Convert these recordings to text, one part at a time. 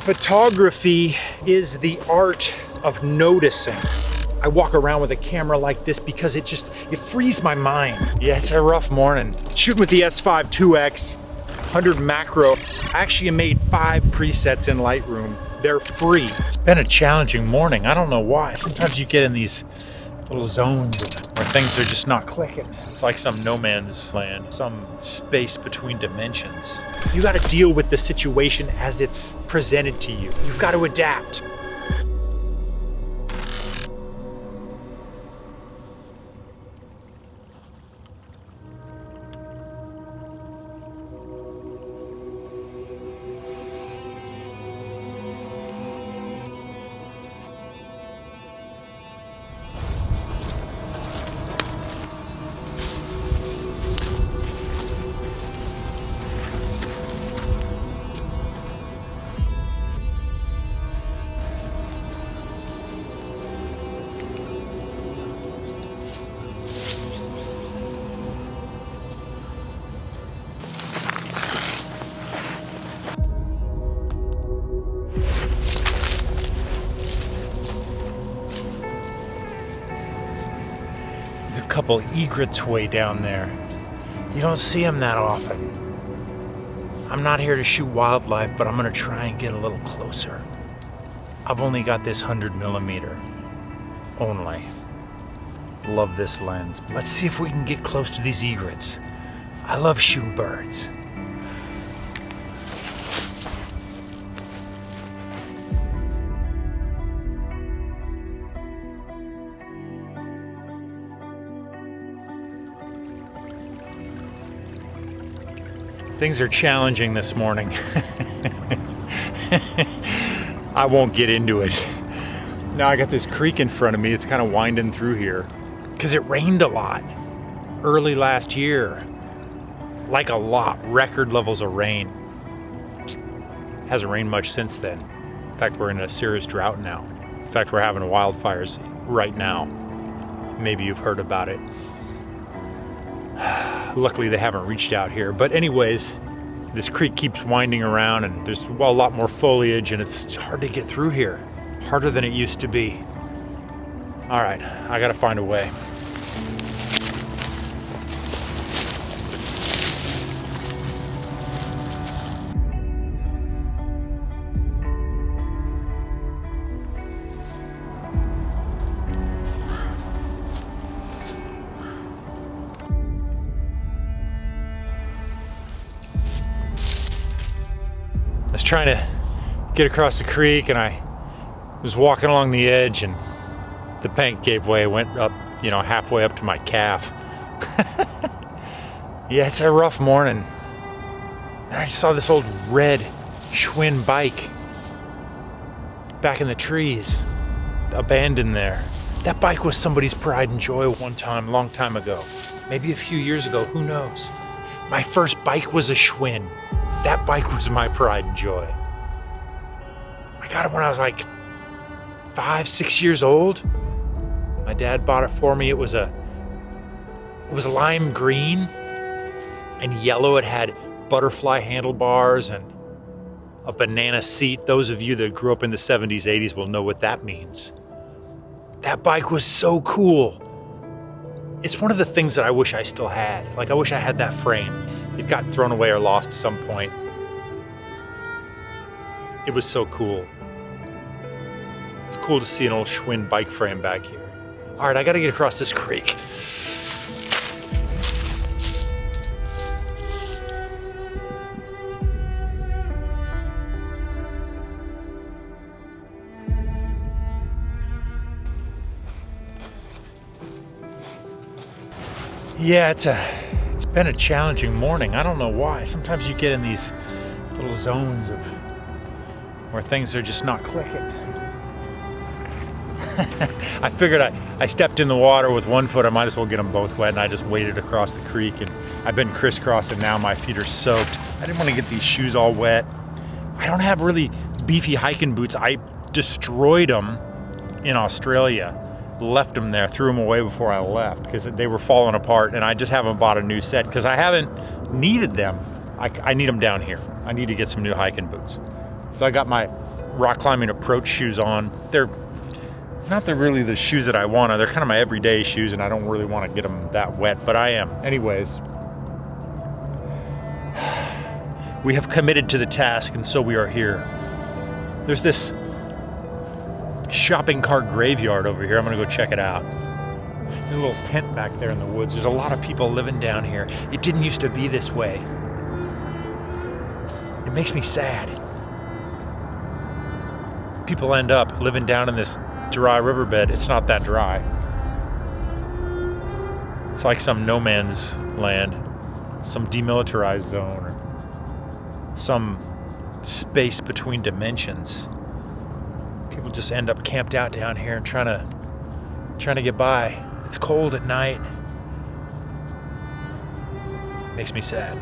Photography is the art of noticing. I walk around with a camera like this because it frees my mind. Yeah, it's a rough morning. Shooting with the S5IIX, 100 macro. I actually made 5 presets in Lightroom. They're free. It's been a challenging morning. I don't know why. Sometimes you get in these little zones where things are just not clicking. It's like some no man's land, some space between dimensions. You got to deal with the situation as it's presented to you. You've got to adapt. There's a couple egrets way down there. You don't see them that often. I'm not here to shoot wildlife, but I'm gonna try and get a little closer. I've only got this 100mm only. Love this lens. Let's see if we can get close to these egrets. I love shooting birds. Things are challenging this morning. I won't get into it. Now I got this creek in front of me. It's kind of winding through here because it rained a lot early last year. Like a lot, record levels of rain. Hasn't rained much since then. In fact, we're in a serious drought now. In fact, we're having wildfires right now. Maybe you've heard about it. Luckily they haven't reached out here, but anyways, this creek keeps winding around and there's a lot more foliage and it's hard to get through here. Harder than it used to be. All right, I gotta find a way. I was trying to get across the creek and I was walking along the edge and the bank gave way. I went up, halfway up to my calf. Yeah, it's a rough morning. And I saw this old red Schwinn bike back in the trees, abandoned there. That bike was somebody's pride and joy one time, long time ago. Maybe a few years ago, who knows? My first bike was a Schwinn. That bike was my pride and joy. I got it when I was like 5, 6 years old. My dad bought it for me. It was lime green and yellow. It had butterfly handlebars and a banana seat. Those of you that grew up in the 70s, 80s will know what that means. That bike was so cool. It's one of the things that I wish I still had. Like, I wish I had that frame. It got thrown away or lost at some point. It was so cool. It's cool to see an old Schwinn bike frame back here. All right, I gotta get across this creek. Yeah, it's been a challenging morning. I don't know why. Sometimes you get in these little zones where things are just not clicking. I figured I stepped in the water with one foot. I might as well get them both wet, and I just waded across the creek, and I've been crisscrossing now. My feet are soaked. I didn't want to get these shoes all wet. I don't have really beefy hiking boots. I destroyed them in Australia. Left them there, threw them away before I left because they were falling apart, and I just haven't bought a new set because I haven't needed them. I need them down here. I need to get some new hiking boots. So I got my rock climbing approach shoes on. They're really the shoes that I want. They're kind of my everyday shoes, and I don't really want to get them that wet, but I am. Anyways, we have committed to the task, and so we are here. There's this shopping cart graveyard over here. I'm gonna go check it out. There's a little tent back there in the woods. There's a lot of people living down here. It didn't used to be this way. It makes me sad. People end up living down in this dry riverbed. It's not that dry. It's like some no man's land, some demilitarized zone, or some space between dimensions. People just end up camped out down here and trying to get by. It's cold at night. Makes me sad.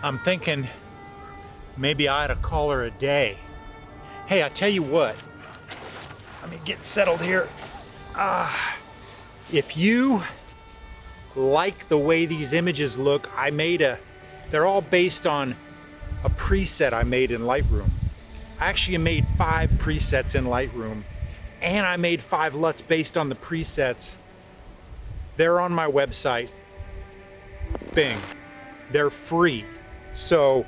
I'm thinking maybe I ought to call her a day. Hey, I tell you what, let me get settled here. If you like the way these images look, they're all based on a preset I made in Lightroom. I actually made 5 presets in Lightroom, and I made 5 LUTs based on the presets. They're on my website. Bing. They're free. So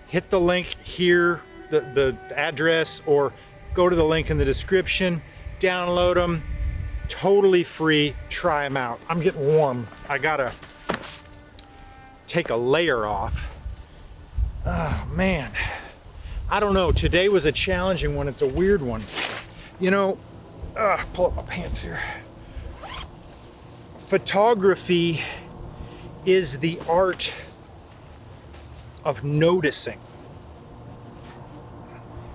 hit the link here, the address, or go to the link in the description, download them, totally free, try them out. I'm getting warm. I gotta take a layer off. Oh man, I don't know, today was a challenging one, it's a weird one. You know, pull up my pants here. Photography is the art of noticing.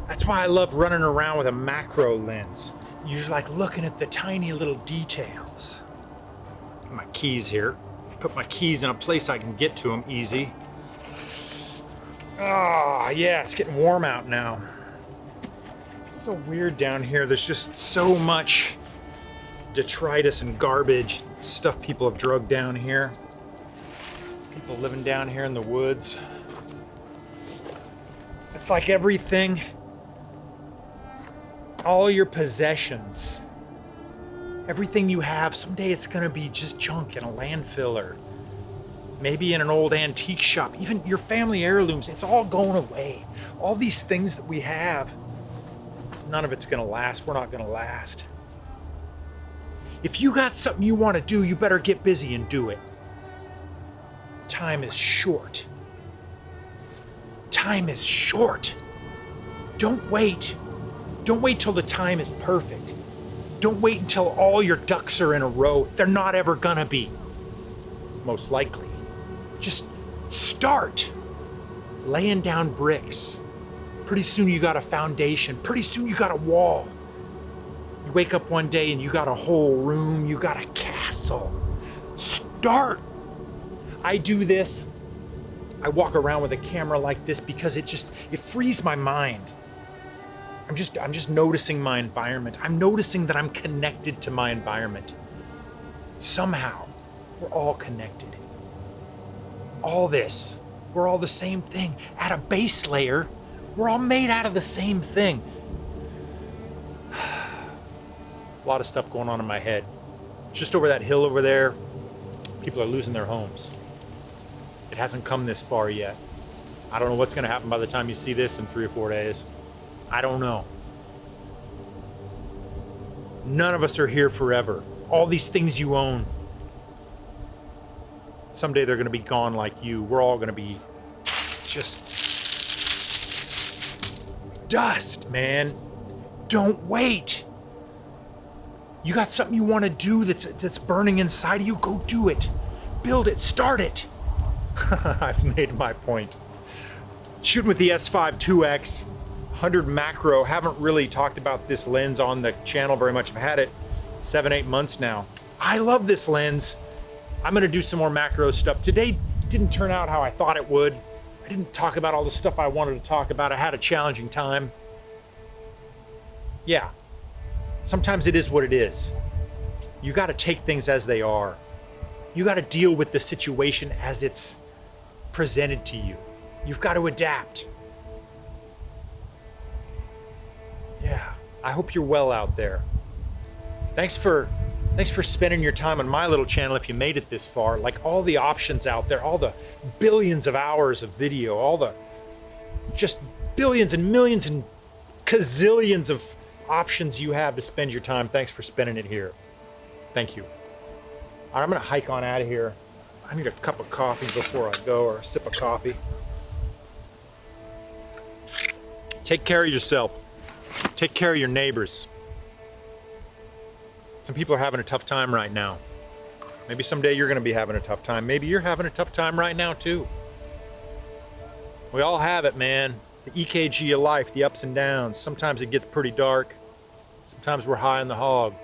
That's why I love running around with a macro lens. You're just like looking at the tiny little details. My keys here. Put my keys in a place I can get to them easy. Ah, yeah, it's getting warm out now. It's so weird down here. There's just so much detritus and garbage, stuff people have drugged down here. People living down here in the woods. It's like everything, all your possessions, everything you have, someday it's gonna be just junk in a landfill or maybe in an old antique shop. Even your family heirlooms, it's all going away. All these things that we have, none of it's gonna last. We're not gonna last. If you got something you wanna do, you better get busy and do it. Time is short. Time is short. Don't wait. Don't wait till the time is perfect. Don't wait until all your ducks are in a row. They're not ever gonna be, most likely. Just start laying down bricks. Pretty soon you got a foundation. Pretty soon you got a wall. You wake up one day and you got a whole room. You got a castle. Start. I do this. I walk around with a camera like this because it frees my mind. I'm just noticing my environment. I'm noticing that I'm connected to my environment. Somehow, we're all connected. All this, we're all the same thing. At a base layer, we're all made out of the same thing. A lot of stuff going on in my head. Just over that hill over there, people are losing their homes. It hasn't come this far yet. I don't know what's gonna happen by the time you see this in 3 or 4 days. I don't know. None of us are here forever. All these things you own, someday they're gonna be gone like you. We're all gonna be just dust, man. Don't wait. You got something you wanna do that's burning inside of you, go do it. Build it, start it. I've made my point. Shooting with the S5IIX, 100 macro. Haven't really talked about this lens on the channel very much. I've had it 7-8 months now. I love this lens. I'm gonna do some more macro stuff. Today didn't turn out how I thought it would. I didn't talk about all the stuff I wanted to talk about. I had a challenging time. Yeah, sometimes it is what it is. You gotta take things as they are. You gotta deal with the situation as it's presented to you. You've got to adapt. Yeah, I hope you're well out there. Thanks for spending your time on my little channel if you made it this far. Like all the options out there, all the billions of hours of video, all the just billions and millions and gazillions of options you have to spend your time. Thanks for spending it here. Thank you. All right, I'm gonna hike on out of here. I need a cup of coffee before I go, or a sip of coffee. Take care of yourself. Take care of your neighbors. Some people are having a tough time right now. Maybe someday you're gonna be having a tough time. Maybe you're having a tough time right now too. We all have it, man. The EKG of life, the ups and downs. Sometimes it gets pretty dark. Sometimes we're high on the hog.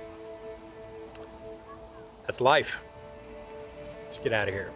That's life. Let's get out of here.